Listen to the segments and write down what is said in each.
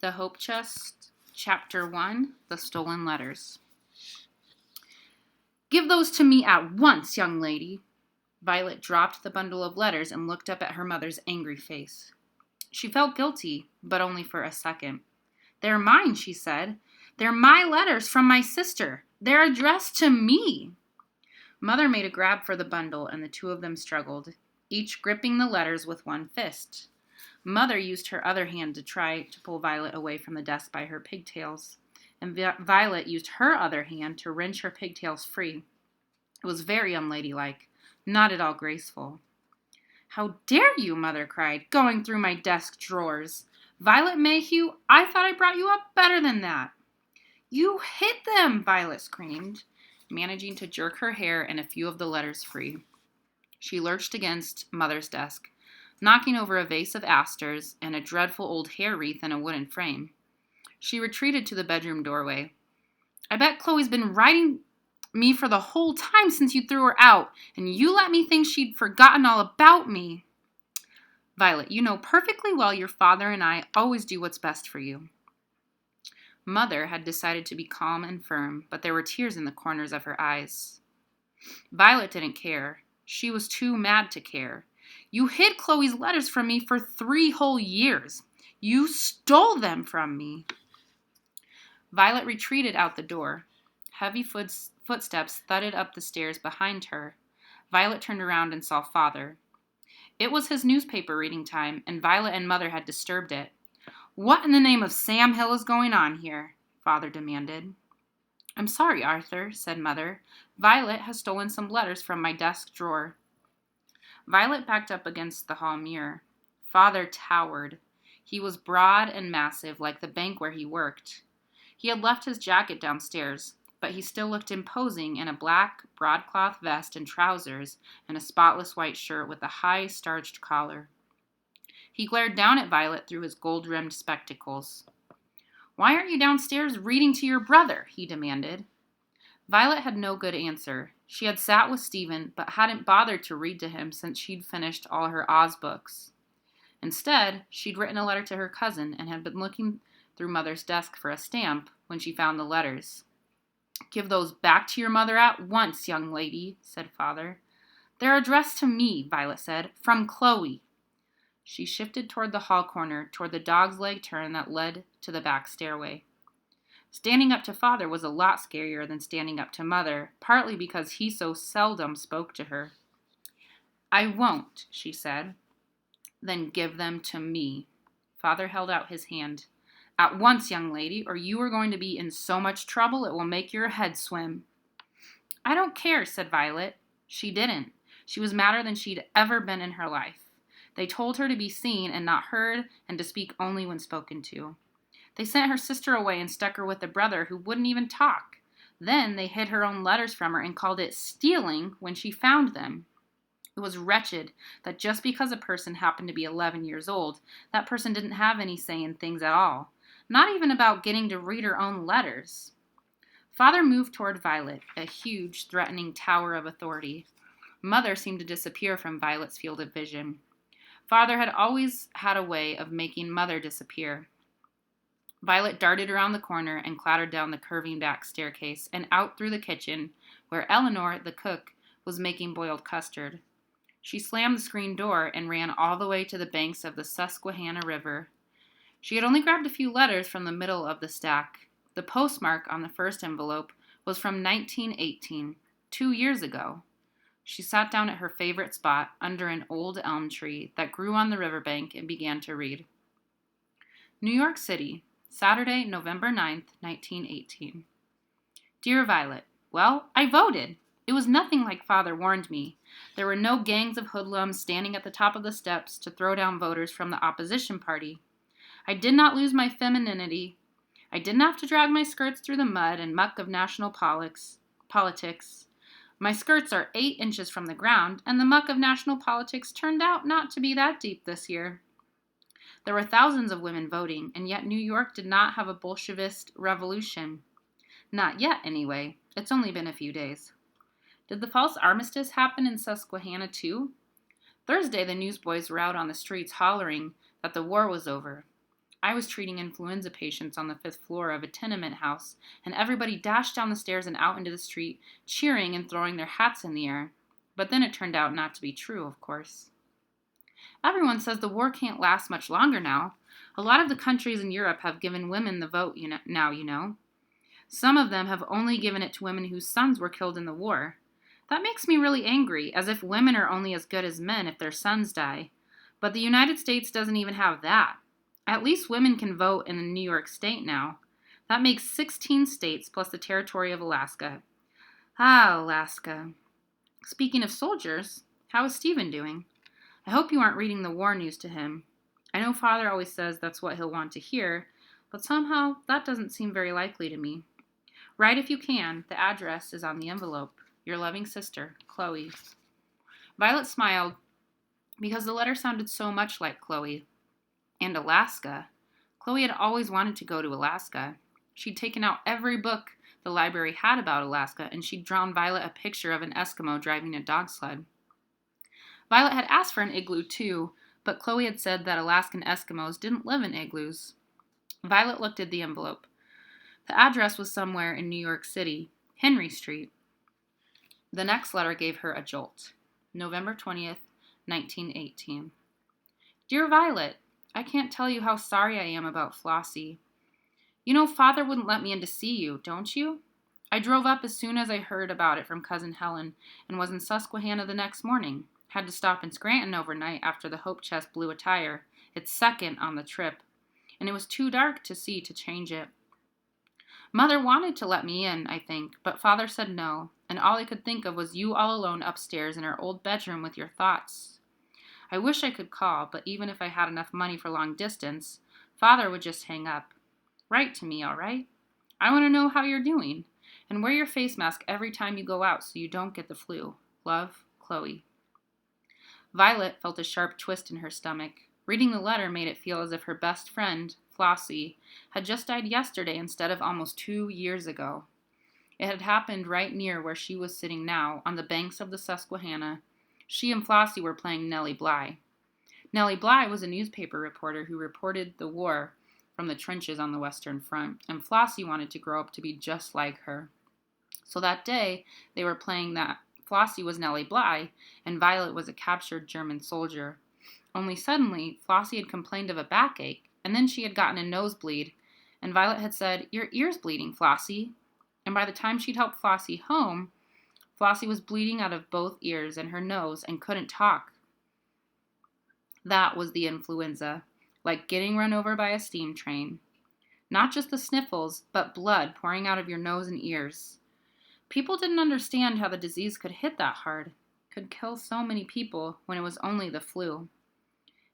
The Hope Chest, Chapter 1, The Stolen Letters. "Give those to me at once, young lady." Violet dropped the bundle of letters and looked up at her mother's angry face. She felt guilty, but only for a second. "They're mine," she said. "They're my letters from my sister. They're addressed to me." Mother made a grab for the bundle, and the two of them struggled, each gripping the letters with one fist. Mother used her other hand to try to pull Violet away from the desk by her pigtails, and Violet used her other hand to wrench her pigtails free. It was very unladylike, not at all graceful. "How dare you," Mother cried, "going through my desk drawers? Violet Mayhew, I thought I brought you up better than that." "You hit them," Violet screamed, managing to jerk her hair and a few of the letters free. She lurched against Mother's desk, knocking over a vase of asters and a dreadful old hair wreath in a wooden frame. She retreated to the bedroom doorway. "I bet Chloe's been writing me for the whole time since you threw her out, and you let me think she'd forgotten all about me." "Violet, you know perfectly well your father and I always do what's best for you." Mother had decided to be calm and firm, but there were tears in the corners of her eyes. Violet didn't care. She was too mad to care. "You hid Chloe's letters from me for 3 whole years. You stole them from me." Violet retreated out the door. Heavy footsteps thudded up the stairs behind her. Violet turned around and saw Father. It was his newspaper reading time, and Violet and Mother had disturbed it. "What in the name of Sam Hill is going on here?" Father demanded. "I'm sorry, Arthur," said Mother. "Violet has stolen some letters from my desk drawer." Violet backed up against the hall mirror. Father towered. He was broad and massive, like the bank where he worked. He had left his jacket downstairs, but he still looked imposing in a black broadcloth vest and trousers and a spotless white shirt with a high starched collar. He glared down at Violet through his gold-rimmed spectacles. "Why aren't you downstairs reading to your brother?" he demanded. Violet had no good answer. She had sat with Stephen, but hadn't bothered to read to him since she'd finished all her Oz books. Instead, she'd written a letter to her cousin and had been looking through Mother's desk for a stamp when she found the letters. "Give those back to your mother at once, young lady," said Father. "They're addressed to me," Violet said, "from Chloe." She shifted toward the hall corner, toward the dog's leg turn that led to the back stairway. Standing up to Father was a lot scarier than standing up to Mother, partly because he so seldom spoke to her. "I won't," she said. "Then give them to me." Father held out his hand. "At once, young lady, or you are going to be in so much trouble it will make your head swim." "I don't care," said Violet. She didn't. She was madder than she'd ever been in her life. They told her to be seen and not heard, and to speak only when spoken to. They sent her sister away and stuck her with a brother who wouldn't even talk. Then they hid her own letters from her and called it stealing when she found them. It was wretched that just because a person happened to be 11 years old, that person didn't have any say in things at all. Not even about getting to read her own letters. Father moved toward Violet, a huge, threatening tower of authority. Mother seemed to disappear from Violet's field of vision. Father had always had a way of making Mother disappear. Violet darted around the corner and clattered down the curving back staircase and out through the kitchen, where Eleanor, the cook, was making boiled custard. She slammed the screen door and ran all the way to the banks of the Susquehanna River. She had only grabbed a few letters from the middle of the stack. The postmark on the first envelope was from 1918, 2 years ago. She sat down at her favorite spot under an old elm tree that grew on the riverbank and began to read. New York City, Saturday, November 9th, 1918. Dear Violet, well, I voted. It was nothing like Father warned me. There were no gangs of hoodlums standing at the top of the steps to throw down voters from the opposition party. I did not lose my femininity. I didn't have to drag my skirts through the mud and muck of national politics. My skirts are 8 inches from the ground, and the muck of national politics turned out not to be that deep this year. There were thousands of women voting, and yet New York did not have a Bolshevist revolution. Not yet, anyway. It's only been a few days. Did the false armistice happen in Susquehanna, too? Thursday, the newsboys were out on the streets hollering that the war was over. I was treating influenza patients on the 5th floor of a tenement house, and everybody dashed down the stairs and out into the street, cheering and throwing their hats in the air. But then it turned out not to be true, of course. Everyone says the war can't last much longer now. A lot of the countries in Europe have given women the vote now. Some of them have only given it to women whose sons were killed in the war. That makes me really angry, as if women are only as good as men if their sons die. But the United States doesn't even have that. At least women can vote in New York State now. That makes 16 states plus the territory of Alaska. Ah, Alaska. Speaking of soldiers, how is Stephen doing? I hope you aren't reading the war news to him. I know Father always says that's what he'll want to hear, but somehow that doesn't seem very likely to me. Write if you can. The address is on the envelope. Your loving sister, Chloe. Violet smiled because the letter sounded so much like Chloe. And Alaska. Chloe had always wanted to go to Alaska. She'd taken out every book the library had about Alaska, and she'd drawn Violet a picture of an Eskimo driving a dog sled. Violet had asked for an igloo too, but Chloe had said that Alaskan Eskimos didn't live in igloos. Violet looked at the envelope. The address was somewhere in New York City, Henry Street. The next letter gave her a jolt. November 20th, 1918. Dear Violet, I can't tell you how sorry I am about Flossie. You know Father wouldn't let me in to see you, don't you? I drove up as soon as I heard about it from Cousin Helen and was in Susquehanna the next morning. Had to stop in Scranton overnight after the Hope Chest blew a tire, its second on the trip, and it was too dark to see to change it. Mother wanted to let me in, I think, but Father said no, and all I could think of was you all alone upstairs in our old bedroom with your thoughts. I wish I could call, but even if I had enough money for long distance, Father would just hang up. Write to me, all right? I want to know how you're doing, and wear your face mask every time you go out so you don't get the flu. Love, Chloe. Violet felt a sharp twist in her stomach. Reading the letter made it feel as if her best friend, Flossie, had just died yesterday instead of almost 2 years ago. It had happened right near where she was sitting now, on the banks of the Susquehanna. She and Flossie were playing Nellie Bly. Nellie Bly was a newspaper reporter who reported the war from the trenches on the Western Front, and Flossie wanted to grow up to be just like her. So that day, they were playing that Flossie was Nellie Bly, and Violet was a captured German soldier. Only suddenly, Flossie had complained of a backache, and then she had gotten a nosebleed, and Violet had said, "Your ear's bleeding, Flossie." And by the time she'd helped Flossie home, Flossie was bleeding out of both ears and her nose and couldn't talk. That was the influenza, like getting run over by a steam train. Not just the sniffles, but blood pouring out of your nose and ears. People didn't understand how the disease could hit that hard, could kill so many people when it was only the flu.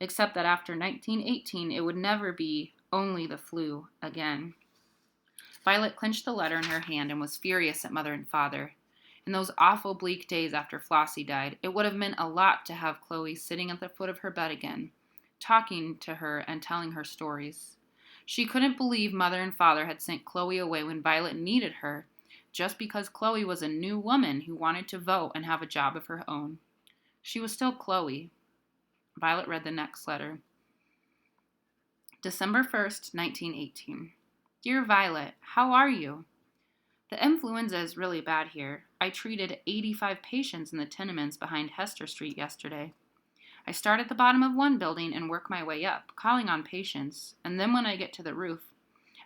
Except that after 1918, it would never be only the flu again. Violet clenched the letter in her hand and was furious at Mother and Father. In those awful bleak days after Flossie died, it would have meant a lot to have Chloe sitting at the foot of her bed again, talking to her and telling her stories. She couldn't believe Mother and Father had sent Chloe away when Violet needed her, just because Chloe was a new woman who wanted to vote and have a job of her own. She was still Chloe. Violet read the next letter. December 1st, 1918. Dear Violet, how are you? The influenza is really bad here. I treated 85 patients in the tenements behind Hester Street yesterday. I start at the bottom of one building and work my way up, calling on patients, and then when I get to the roof,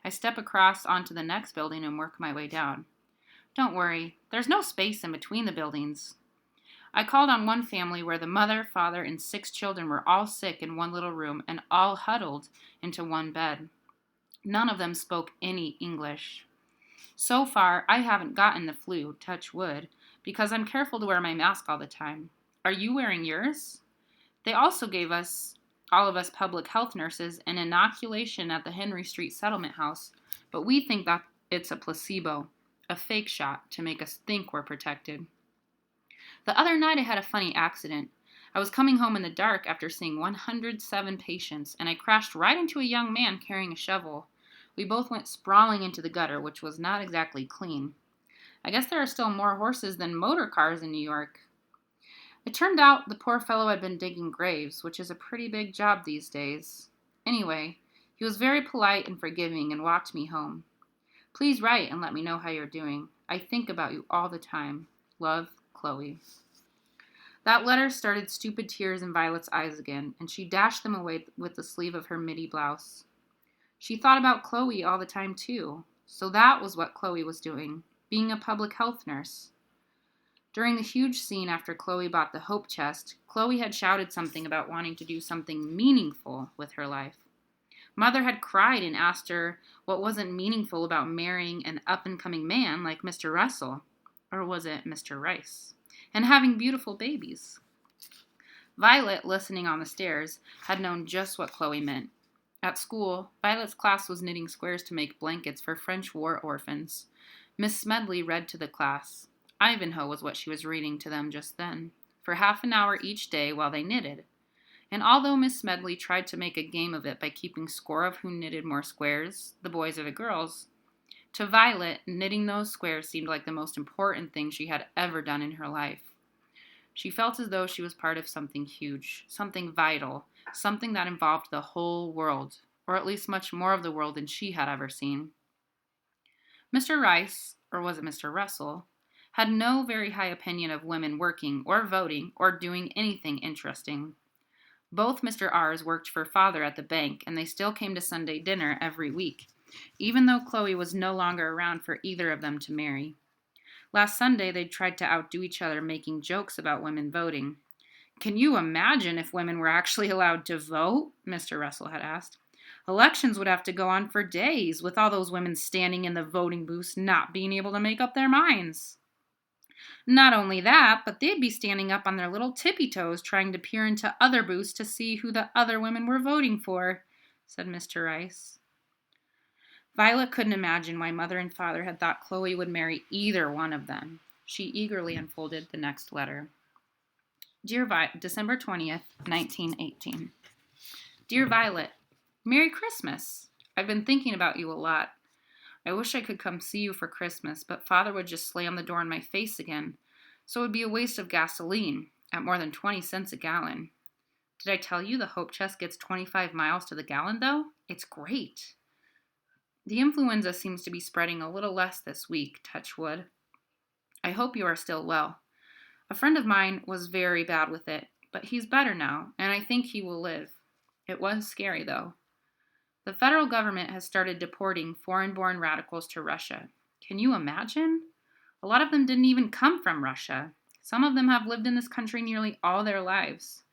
I step across onto the next building and work my way down. Don't worry, there's no space in between the buildings. I called on one family where the mother, father, and 6 children were all sick in one little room and all huddled into one bed. None of them spoke any English. So far, I haven't gotten the flu, touch wood, because I'm careful to wear my mask all the time. Are you wearing yours? They also gave us, all of us public health nurses, an inoculation at the Henry Street Settlement House, but we think that it's a placebo, a fake shot to make us think we're protected. The other night I had a funny accident. I was coming home in the dark after seeing 107 patients, and I crashed right into a young man carrying a shovel. We both went sprawling into the gutter, which was not exactly clean. I guess there are still more horses than motor cars in New York. It turned out the poor fellow had been digging graves, which is a pretty big job these days. Anyway, He was very polite and forgiving and walked me home. Please write and let me know how you're doing. I think about you all the time. Love, Chloe. That letter started stupid tears in Violet's eyes again, and she dashed them away with the sleeve of her midi blouse. She thought about Chloe all the time, too. So that was what Chloe was doing, being a public health nurse. During the huge scene after Chloe bought the Hope Chest, Chloe had shouted something about wanting to do something meaningful with her life. Mother had cried and asked her what wasn't meaningful about marrying an up-and-coming man like Mr. Russell, or was it Mr. Rice, and having beautiful babies. Violet, listening on the stairs, had known just what Chloe meant. At school, Violet's class was knitting squares to make blankets for French war orphans. Miss Smedley read to the class. Ivanhoe was what she was reading to them just then, for half an hour each day while they knitted. And although Miss Smedley tried to make a game of it by keeping score of who knitted more squares, the boys or the girls, to Violet, knitting those squares seemed like the most important thing she had ever done in her life. She felt as though she was part of something huge, something vital, something that involved the whole world, or at least much more of the world than she had ever seen. Mr. Rice, or was it Mr. Russell, had no very high opinion of women working or voting or doing anything interesting. Both Mr. R's worked for father at the bank, and they still came to Sunday dinner every week, even though Chloe was no longer around for either of them to marry. Last Sunday, they tried to outdo each other making jokes about women voting. Can you imagine if women were actually allowed to vote? Mr. Russell had asked. Elections would have to go on for days, with all those women standing in the voting booths not being able to make up their minds. Not only that, but they'd be standing up on their little tippy toes trying to peer into other booths to see who the other women were voting for, said Mr. Rice. Violet couldn't imagine why Mother and Father had thought Chloe would marry either one of them. She eagerly unfolded the next letter. December 20th, 1918. Dear Violet, Merry Christmas! I've been thinking about you a lot. I wish I could come see you for Christmas, but Father would just slam the door in my face again, so it would be a waste of gasoline, at more than 20 cents a gallon. Did I tell you the Hope Chest gets 25 miles to the gallon, though? It's great. The influenza seems to be spreading a little less this week, touch wood. I hope you are still well. A friend of mine was very bad with it, but he's better now, and I think he will live. It was scary, though. The federal government has started deporting foreign-born radicals to Russia. Can you imagine? A lot of them didn't even come from Russia. Some of them have lived in this country nearly all their lives.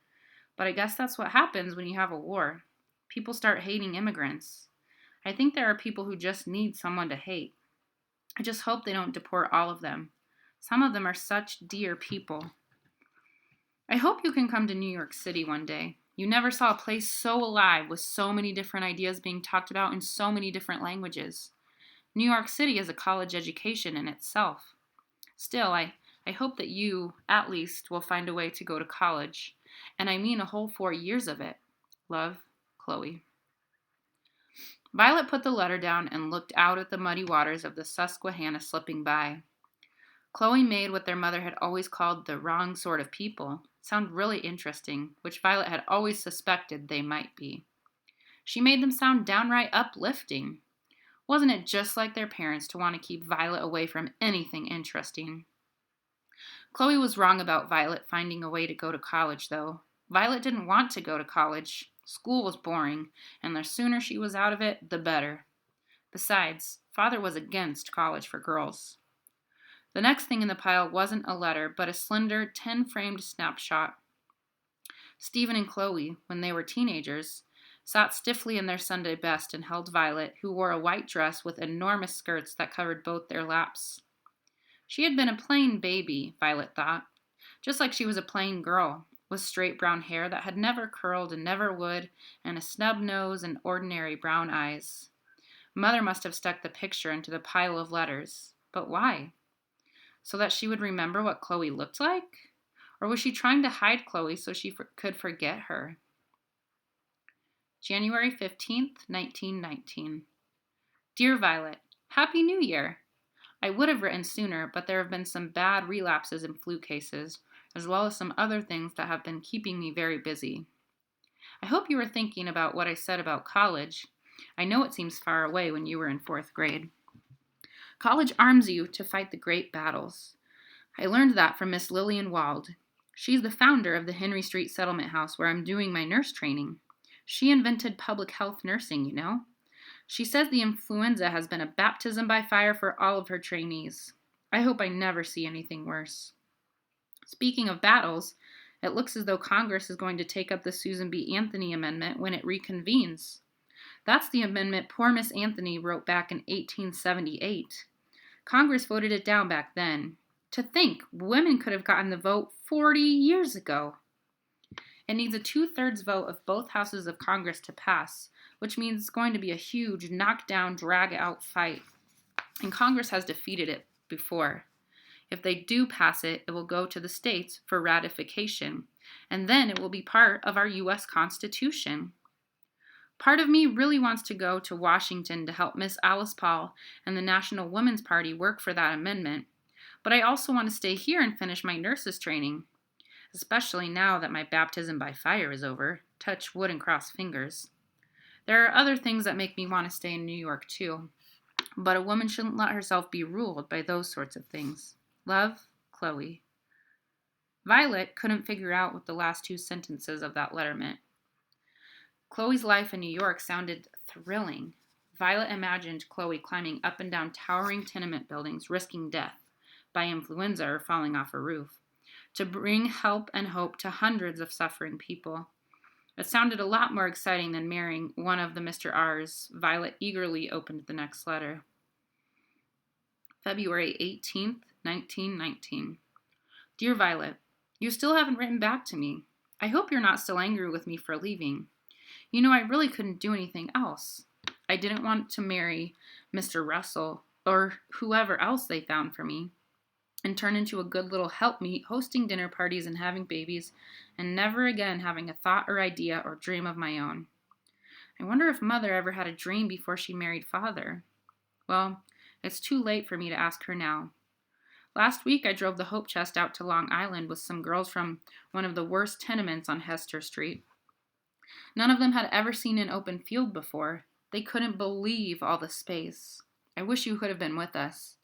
But I guess that's what happens when you have a war. People start hating immigrants. I think there are people who just need someone to hate. I just hope they don't deport all of them. Some of them are such dear people. I hope you can come to New York City one day. You never saw a place so alive with so many different ideas being talked about in so many different languages. New York City is a college education in itself. Still, I hope that you, at least, will find a way to go to college. And I mean a whole 4 years of it. Love, Chloe. Violet put the letter down and looked out at the muddy waters of the Susquehanna slipping by. Chloe made what their mother had always called the wrong sort of people sound really interesting, which Violet had always suspected they might be. She made them sound downright uplifting. Wasn't it just like their parents to want to keep Violet away from anything interesting? Chloe was wrong about Violet finding a way to go to college, though. Violet didn't want to go to college. School was boring, and the sooner she was out of it, the better. Besides, Father was against college for girls. The next thing in the pile wasn't a letter, but a slender, 10-framed snapshot. Stephen and Chloe, when they were teenagers, sat stiffly in their Sunday best and held Violet, who wore a white dress with enormous skirts that covered both their laps. She had been a plain baby, Violet thought, just like she was a plain girl, with straight brown hair that had never curled and never would, and a snub nose and ordinary brown eyes. Mother must have stuck the picture into the pile of letters. But why? So that she would remember what Chloe looked like? Or was she trying to hide Chloe so she could forget her? January 15th, 1919. Dear Violet, Happy New Year! I would have written sooner, but there have been some bad relapses in flu cases, as well as some other things that have been keeping me very busy. I hope you were thinking about what I said about college. I know it seems far away when you were in 4th grade. College arms you to fight the great battles. I learned that from Miss Lillian Wald. She's the founder of the Henry Street Settlement House where I'm doing my nurse training. She invented public health nursing, you know. She says the influenza has been a baptism by fire for all of her trainees. I hope I never see anything worse. Speaking of battles, it looks as though Congress is going to take up the Susan B. Anthony Amendment when it reconvenes. That's the amendment poor Miss Anthony wrote back in 1878. Congress voted it down back then. To think, women could have gotten the vote 40 years ago. It needs a 2/3 vote of both houses of Congress to pass, which means it's going to be a huge knockdown, drag-out fight. And Congress has defeated it before. If they do pass it, it will go to the states for ratification, and then it will be part of our U.S. Constitution. Part of me really wants to go to Washington to help Miss Alice Paul and the National Women's Party work for that amendment, but I also want to stay here and finish my nurse's training, especially now that my baptism by fire is over. Touch wood and cross fingers. There are other things that make me want to stay in New York too, but a woman shouldn't let herself be ruled by those sorts of things. Love, Chloe. Violet couldn't figure out what the last 2 sentences of that letter meant. Chloe's life in New York sounded thrilling. Violet imagined Chloe climbing up and down towering tenement buildings, risking death by influenza or falling off a roof, to bring help and hope to hundreds of suffering people. It sounded a lot more exciting than marrying one of the Mr. R's. Violet eagerly opened the next letter. February 18th, 1919. Dear Violet, you still haven't written back to me. I hope you're not still angry with me for leaving. You know, I really couldn't do anything else. I didn't want to marry Mr. Russell or whoever else they found for me and turn into a good little helpmeet hosting dinner parties and having babies and never again having a thought or idea or dream of my own. I wonder if Mother ever had a dream before she married Father. Well, it's too late for me to ask her now. Last week I drove the Hope Chest out to Long Island with some girls from one of the worst tenements on Hester Street. None of them had ever seen an open field before. They couldn't believe all the space. I wish you could have been with us.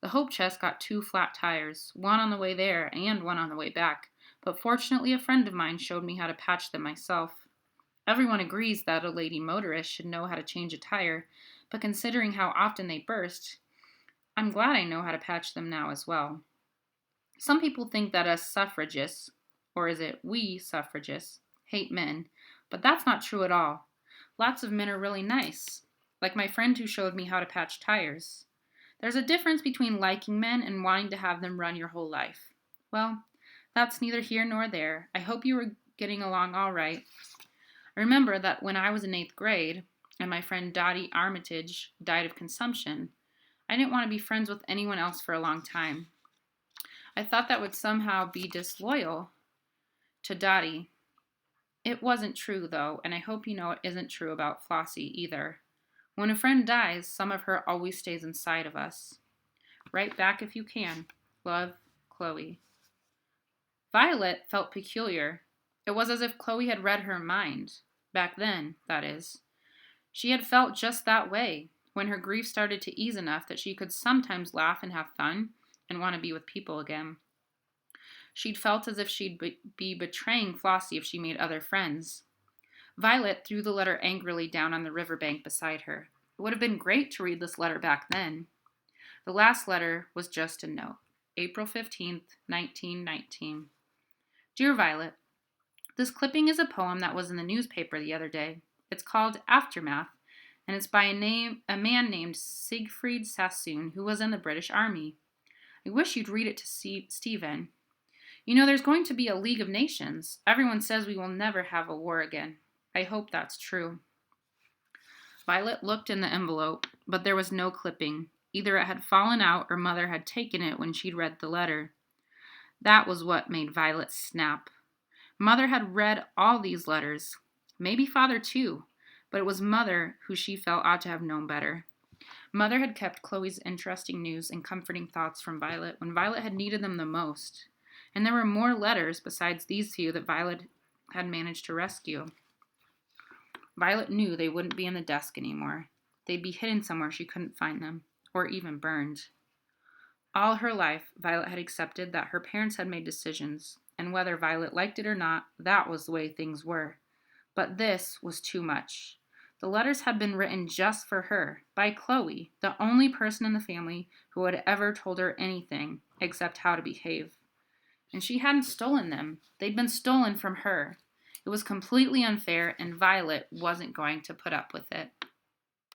The Hope Chest got 2 flat tires, one on the way there and one on the way back, but fortunately a friend of mine showed me how to patch them myself. Everyone agrees that a lady motorist should know how to change a tire, but considering how often they burst, I'm glad I know how to patch them now as well. Some people think that us suffragists, or is it we suffragists, hate men, but that's not true at all. Lots of men are really nice, like my friend who showed me how to patch tires. There's a difference between liking men and wanting to have them run your whole life. Well, that's neither here nor there. I hope you were getting along all right. I remember that when I was in 8th grade, and my friend Dottie Armitage died of consumption, I didn't want to be friends with anyone else for a long time. I thought that would somehow be disloyal to Dottie. It wasn't true, though, and I hope you know it isn't true about Flossie either. When a friend dies, some of her always stays inside of us. Write back if you can. Love, Chloe. Violet felt peculiar. It was as if Chloe had read her mind. Back then, that is. She had felt just that way, when her grief started to ease enough that she could sometimes laugh and have fun and want to be with people again. She'd felt as if she'd be betraying Flossie if she made other friends. Violet threw the letter angrily down on the riverbank beside her. It would have been great to read this letter back then. The last letter was just a note. April 15th, 1919. Dear Violet, this clipping is a poem that was in the newspaper the other day. It's called Aftermath, and it's by a man named Siegfried Sassoon, who was in the British Army. I wish you'd read it to Stephen. You know, there's going to be a League of Nations. Everyone says we will never have a war again. I hope that's true. Violet looked in the envelope, but there was no clipping. Either it had fallen out or Mother had taken it when she'd read the letter. That was what made Violet snap. Mother had read all these letters. Maybe Father too, but it was Mother who she felt ought to have known better. Mother had kept Chloe's interesting news and comforting thoughts from Violet when Violet had needed them the most. And there were more letters besides these few that Violet had managed to rescue. Violet knew they wouldn't be in the desk anymore. They'd be hidden somewhere she couldn't find them, or even burned. All her life, Violet had accepted that her parents had made decisions, and whether Violet liked it or not, that was the way things were. But this was too much. The letters had been written just for her, by Chloe, the only person in the family who had ever told her anything except how to behave. And she hadn't stolen them. They'd been stolen from her. It was completely unfair, and Violet wasn't going to put up with it.